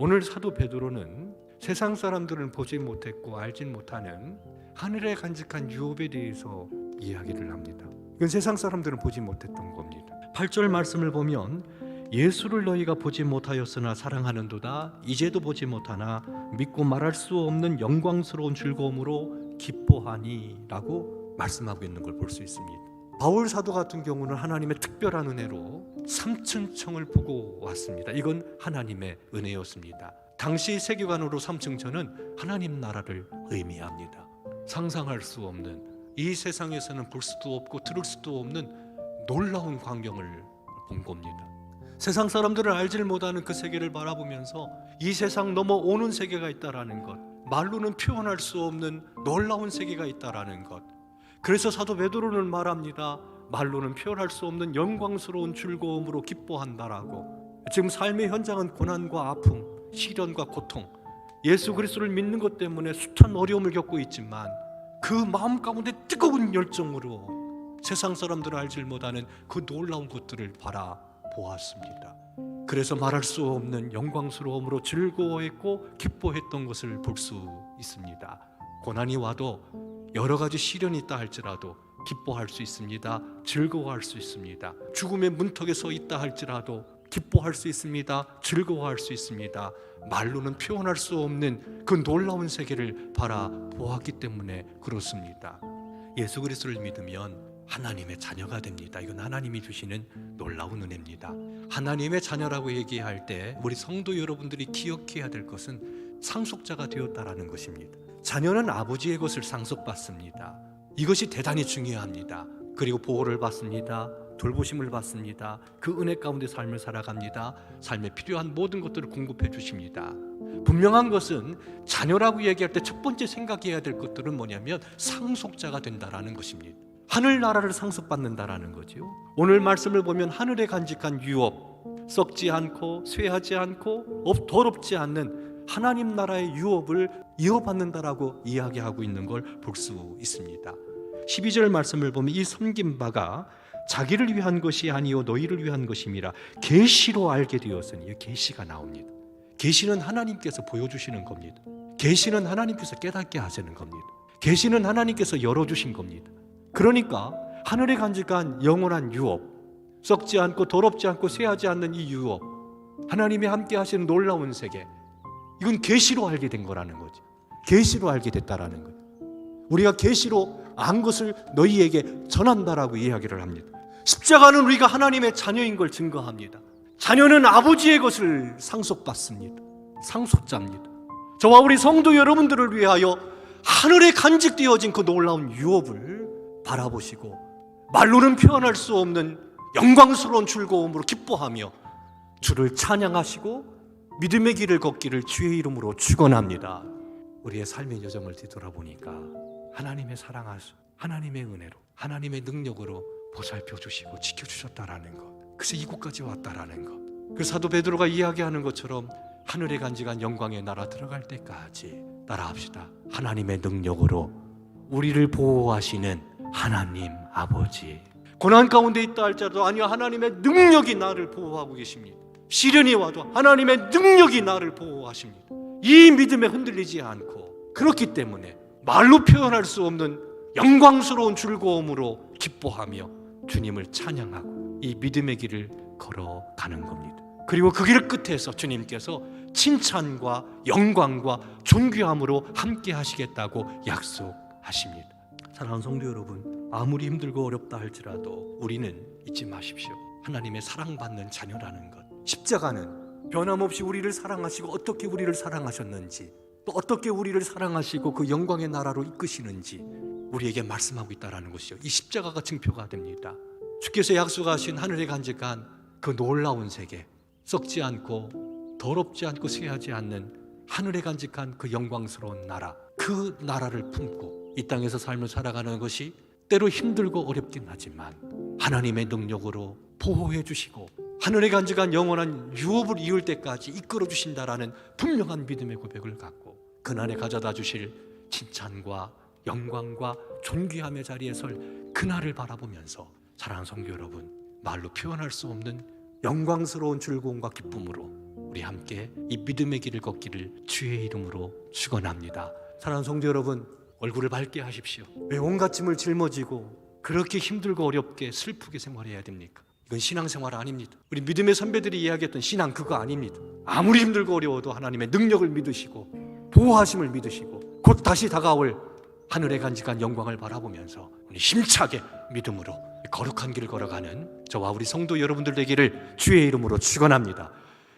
오늘 사도 베드로는 세상 사람들은 보지 못했고 알지 못하는 하늘에 간직한 유업에 대해서 이야기를 합니다. 이건 세상 사람들은 보지 못했던 겁니다. 8절 말씀을 보면 예수를 너희가 보지 못하였으나 사랑하는도다 이제도 보지 못하나 믿고 말할 수 없는 영광스러운 즐거움으로 기뻐하니 라고 말씀하고 있는 걸 볼 수 있습니다. 바울 사도 같은 경우는 하나님의 특별한 은혜로 삼층천을 보고 왔습니다. 이건 하나님의 은혜였습니다. 당시 세계관으로 삼층천은 하나님 나라를 의미합니다. 상상할 수 없는, 이 세상에서는 볼 수도 없고 들을 수도 없는 놀라운 광경을 본 겁니다. 세상 사람들은 알지를 못하는 그 세계를 바라보면서 이 세상 넘어오는 세계가 있다라는 것, 말로는 표현할 수 없는 놀라운 세계가 있다라는 것. 그래서 사도 베드로는 말합니다. 말로는 표현할 수 없는 영광스러운 즐거움으로 기뻐한다라고. 지금 삶의 현장은 고난과 아픔, 시련과 고통, 예수 그리스도를 믿는 것 때문에 숱한 어려움을 겪고 있지만 그 마음 가운데 뜨거운 열정으로 세상 사람들은 알지 못하는 그 놀라운 것들을 바라보았습니다. 그래서 말할 수 없는 영광스러움으로 즐거워했고 기뻐했던 것을 볼 수 있습니다. 고난이 와도 여러 가지 시련이 있다 할지라도 기뻐할 수 있습니다. 즐거워할 수 있습니다. 죽음의 문턱에 서 있다 할지라도 기뻐할 수 있습니다. 즐거워할 수 있습니다. 말로는 표현할 수 없는 그 놀라운 세계를 바라보았기 때문에 그렇습니다. 예수 그리스도를 믿으면 하나님의 자녀가 됩니다. 이건 하나님이 주시는 놀라운 은혜입니다. 하나님의 자녀라고 얘기할 때 우리 성도 여러분들이 기억해야 될 것은 상속자가 되었다라는 것입니다. 자녀는 아버지의 것을 상속받습니다. 이것이 대단히 중요합니다. 그리고 보호를 받습니다. 돌보심을 받습니다. 그 은혜 가운데 삶을 살아갑니다. 삶에 필요한 모든 것들을 공급해 주십니다. 분명한 것은 자녀라고 얘기할 때 첫 번째 생각해야 될 것들은 뭐냐면 상속자가 된다라는 것입니다. 하늘나라를 상속받는다라는 거죠. 오늘 말씀을 보면 하늘에 간직한 유업, 썩지 않고 쇠하지 않고 더럽지 않는 하나님 나라의 유업을 이어받는다라고 이야기하고 있는 걸 볼 수 있습니다. 12절 말씀을 보면 이 섬긴 바가 자기를 위한 것이 아니요 너희를 위한 것임이라 계시로 알게 되었으니, 계시가 나옵니다. 계시는 하나님께서 보여주시는 겁니다. 계시는 하나님께서 깨닫게 하시는 겁니다. 계시는 하나님께서 열어주신 겁니다. 그러니까 하늘에 간직한 영원한 유업, 썩지 않고 더럽지 않고 쇠하지 않는 이 유업, 하나님이 함께 하시는 놀라운 세계, 이건 계시로 알게 된 거라는 거죠. 계시로 알게 됐다라는 거예요. 우리가 계시로 안 것을 너희에게 전한다라고 이야기를 합니다. 십자가는 우리가 하나님의 자녀인 걸 증거합니다. 자녀는 아버지의 것을 상속받습니다. 상속자입니다. 저와 우리 성도 여러분들을 위하여 하늘에 간직되어진 그 놀라운 유업을 바라보시고 말로는 표현할 수 없는 영광스러운 즐거움으로 기뻐하며 주를 찬양하시고 믿음의 길을 걷기를 주의 이름으로 축원합니다. 우리의 삶의 여정을 뒤돌아보니까 하나님의 사랑하심, 하나님의 은혜로, 하나님의 능력으로 보살펴 주시고 지켜주셨다라는 것, 그래서 이곳까지 왔다라는 것. 그 사도 베드로가 이야기하는 것처럼 하늘에 간직한 영광의 나라 들어갈 때까지 따라합시다. 하나님의 능력으로 우리를 보호하시는 하나님 아버지. 고난 가운데 있다 할지라도 아니요, 하나님의 능력이 나를 보호하고 계십니다. 시련이 와도 하나님의 능력이 나를 보호하십니다. 이 믿음에 흔들리지 않고, 그렇기 때문에 말로 표현할 수 없는 영광스러운 즐거움으로 기뻐하며 주님을 찬양하고 이 믿음의 길을 걸어가는 겁니다. 그리고 그 길 끝에서 주님께서 칭찬과 영광과 존귀함으로 함께 하시겠다고 약속하십니다. 사랑하는 성도 여러분, 아무리 힘들고 어렵다 할지라도 우리는 잊지 마십시오. 하나님의 사랑받는 자녀라는 것. 십자가는 변함없이 우리를 사랑하시고 어떻게 우리를 사랑하셨는지, 또 어떻게 우리를 사랑하시고 그 영광의 나라로 이끄시는지 우리에게 말씀하고 있다는 것이죠. 이 십자가가 증표가 됩니다. 주께서 약속하신 하늘에 간직한 그 놀라운 세계, 썩지 않고 더럽지 않고 쇠하지 않는 하늘에 간직한 그 영광스러운 나라, 그 나라를 품고 이 땅에서 삶을 살아가는 것이 때로 힘들고 어렵긴 하지만 하나님의 능력으로 보호해 주시고 하늘에 간직한 영원한 유업을 이룰 때까지 이끌어 주신다라는 분명한 믿음의 고백을 갖고 그날에 가져다 주실 칭찬과 영광과 존귀함의 자리에 설 그날을 바라보면서 사랑하는 성도 여러분, 말로 표현할 수 없는 영광스러운 즐거움과 기쁨으로 우리 함께 이 믿음의 길을 걷기를 주의 이름으로 축원합니다. 사랑하는 성도 여러분, 얼굴을 밝게 하십시오. 왜 온갖 짐을 짊어지고 그렇게 힘들고 어렵게 슬프게 생활해야 됩니까? 이건 신앙생활 아닙니다. 우리 믿음의 선배들이 이야기했던 신앙 그거 아닙니다. 아무리 힘들고 어려워도 하나님의 능력을 믿으시고 보호하심을 믿으시고 곧 다시 다가올 하늘에 간직한 영광을 바라보면서 우리 힘차게 믿음으로 거룩한 길을 걸어가는 저와 우리 성도 여러분들 되기를 주의 이름으로 축원합니다.